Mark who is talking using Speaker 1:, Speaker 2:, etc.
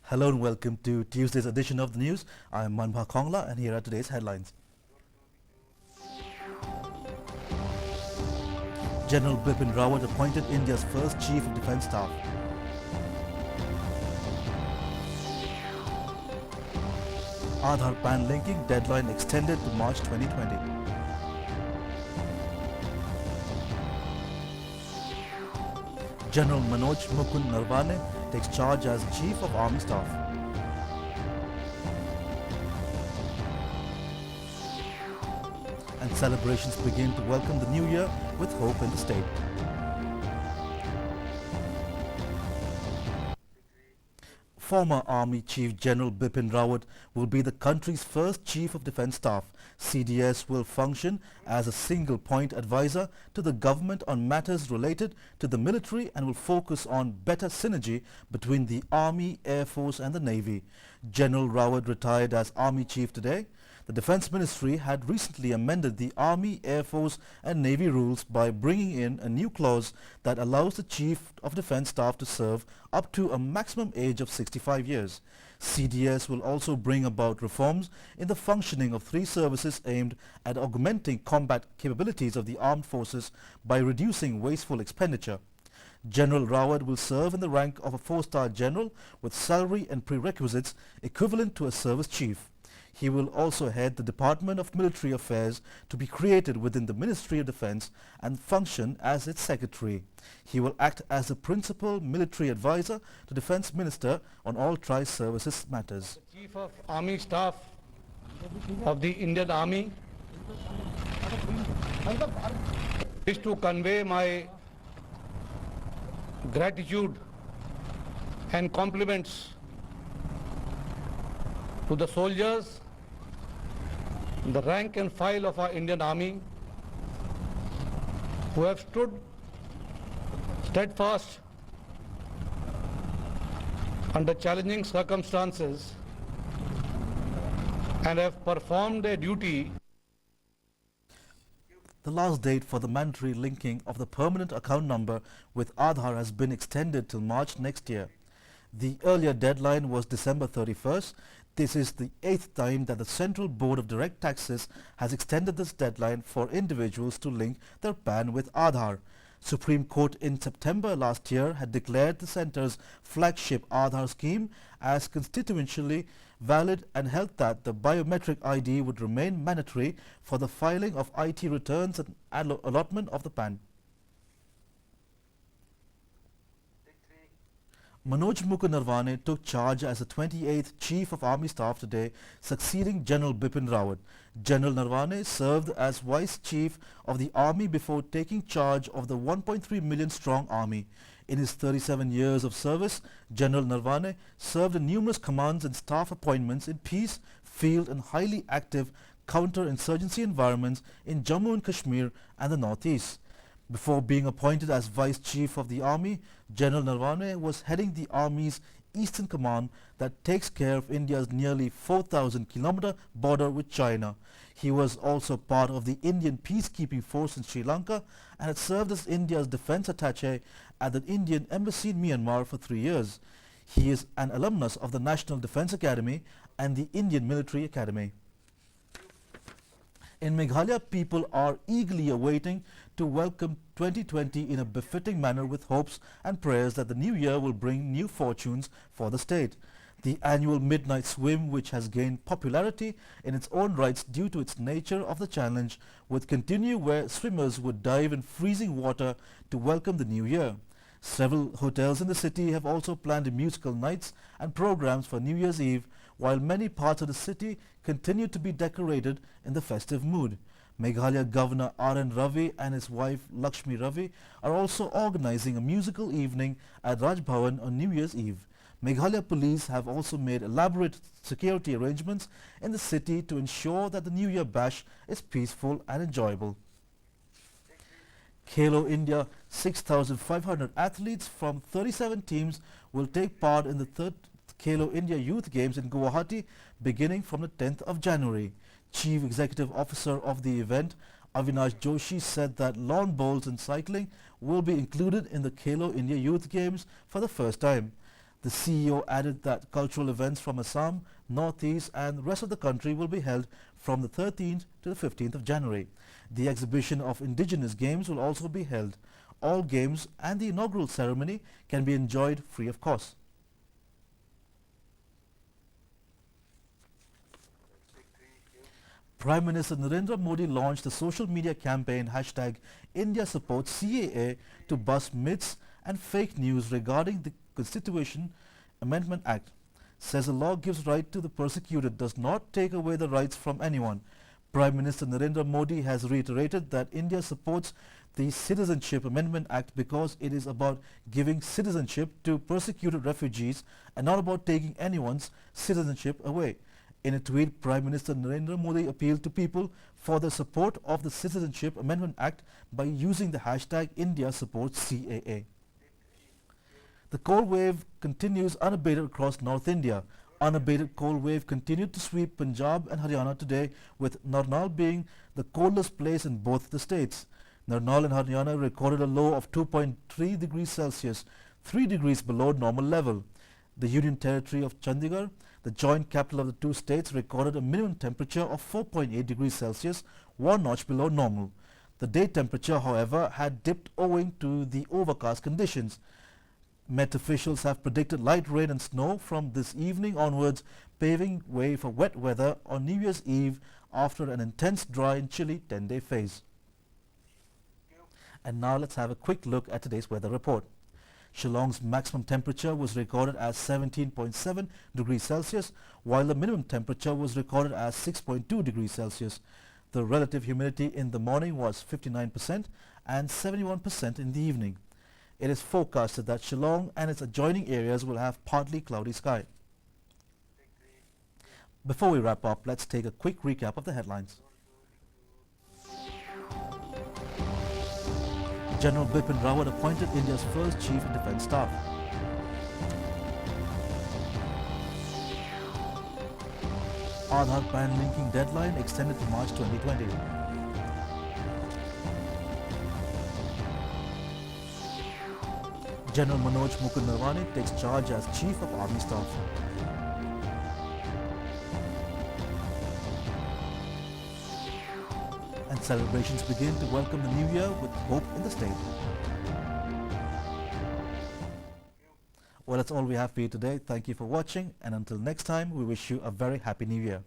Speaker 1: Hello and welcome to Tuesday's edition of the news. I am Manbha Kongla and here are today's headlines. General Bipin Rawat appointed India's first Chief of Defence Staff. AADHAAR-PAN linking deadline extended to March 2020. General MANOJ MUKUND NARAVANE takes charge as Chief of Army Staff. And celebrations begin to welcome the new year with hope in the state. Former Army Chief General Bipin Rawat will be the country's first Chief of Defence Staff. CDS will function as a single point advisor to the government on matters related to the military and will focus on better synergy between the Army, Air Force and the Navy. General Rawat retired as Army Chief today. The Defence Ministry had recently amended the Army, Air Force and Navy rules by bringing in a new clause that allows the Chief of Defence Staff to serve up to a maximum age of 65 years. CDS will also bring about reforms in the functioning of three services aimed at augmenting combat capabilities of the armed forces by reducing wasteful expenditure. General Rawat will serve in the rank of a 4-star general with salary and prerequisites equivalent to a service chief. He will also head the Department of Military Affairs to be created within the Ministry of Defence and function as its secretary. He will act as the principal military advisor to Defence Minister on all tri-services matters.
Speaker 2: The Chief of Army Staff of the Indian Army is to convey my gratitude and compliments to the soldiers, the rank and file of our Indian Army, who have stood steadfast under challenging circumstances and have performed their duty.
Speaker 1: The last date for the mandatory linking of the permanent account number with Aadhaar has been extended till March next year. The earlier deadline was December 31st. This is the 8th time that the Central Board of Direct Taxes has extended this deadline for individuals to link their PAN with Aadhaar. Supreme Court in September last year had declared the centre's flagship Aadhaar scheme as constitutionally valid and held that the biometric ID would remain mandatory for the filing of IT returns and allotment of the PAN. MANOJ MUKUND NARAVANE took charge as the 28th Chief of Army Staff today, succeeding General Bipin Rawat. General Naravane served as Vice Chief of the Army before taking charge of the 1.3 million strong army. In his 37 years of service, General Naravane served in numerous commands and staff appointments in peace, field and highly active counter-insurgency environments in Jammu and Kashmir and the Northeast. Before being appointed as Vice Chief of the Army, General Naravane was heading the Army's Eastern Command that takes care of India's nearly 4,000-kilometer border with China. He was also part of the Indian peacekeeping force in Sri Lanka and had served as India's defence attaché at the Indian Embassy in Myanmar for 3 years. He is an alumnus of the National Defence Academy and the Indian Military Academy. In Meghalaya, people are eagerly awaiting to welcome 2020 in a befitting manner with hopes and prayers that the new year will bring new fortunes for the state. The annual midnight swim, which has gained popularity in its own rights due to its nature of the challenge, would continue where swimmers would dive in freezing water to welcome the new year. Several hotels in the city have also planned musical nights and programs for New Year's Eve, while many parts of the city continue to be decorated in the festive mood. Meghalaya Governor R.N. Ravi and his wife Lakshmi Ravi are also organizing a musical evening at Raj Bhavan on New Year's Eve. Meghalaya police have also made elaborate security arrangements in the city to ensure that the New Year bash is peaceful and enjoyable. Khelo India 6,500 athletes from 37 teams will take part in the third Khelo India Youth Games in Guwahati beginning from the 10th of January. Chief Executive Officer of the event, Avinash Joshi, said that lawn bowls and cycling will be included in the Khelo India Youth Games for the first time. The CEO added that cultural events from Assam, Northeast and rest of the country will be held from the 13th to the 15th of January. The exhibition of indigenous games will also be held. All games and the inaugural ceremony can be enjoyed free of cost. Prime Minister Narendra Modi launched the social media campaign hashtag India Supports CAA to bust myths and fake news regarding the Constitution Amendment Act. Says the law gives right to the persecuted, does not take away the rights from anyone. Prime Minister Narendra Modi has reiterated that India supports the Citizenship Amendment Act because it is about giving citizenship to persecuted refugees and not about taking anyone's citizenship away. In a tweet, Prime Minister Narendra Modi appealed to people for the support of the Citizenship Amendment Act by using the hashtag India Supports CAA. The cold wave continues unabated across North India. Unabated cold wave continued to sweep Punjab and Haryana today, with Narnaul being the coldest place in both the states. Narnaul in Haryana recorded a low of 2.3 degrees Celsius, 3 degrees below normal level. The Union Territory of Chandigarh, the joint capital of the two states, recorded a minimum temperature of 4.8 degrees Celsius, 1 notch below normal. The day temperature, however, had dipped owing to the overcast conditions. Met officials have predicted light rain and snow from this evening onwards, paving way for wet weather on New Year's Eve after an intense dry and chilly 10-day phase. And now let's have a quick look at today's weather report. Shillong's maximum temperature was recorded as 17.7 degrees Celsius, while the minimum temperature was recorded as 6.2 degrees Celsius. The relative humidity in the morning was 59% and 71% in the evening. It is forecasted that Shillong and its adjoining areas will have partly cloudy sky. Before we wrap up, let's take a quick recap of the headlines. General Bipin Rawat appointed India's first Chief of Defence Staff. AADHAAR-PAN linking deadline extended to March 2020. General MANOJ MUKUND takes charge as Chief of Army Staff. And celebrations begin to welcome the new year with hope in the state. Well, that's all we have for you today. Thank you for watching, and until next time, we wish you a very happy new year.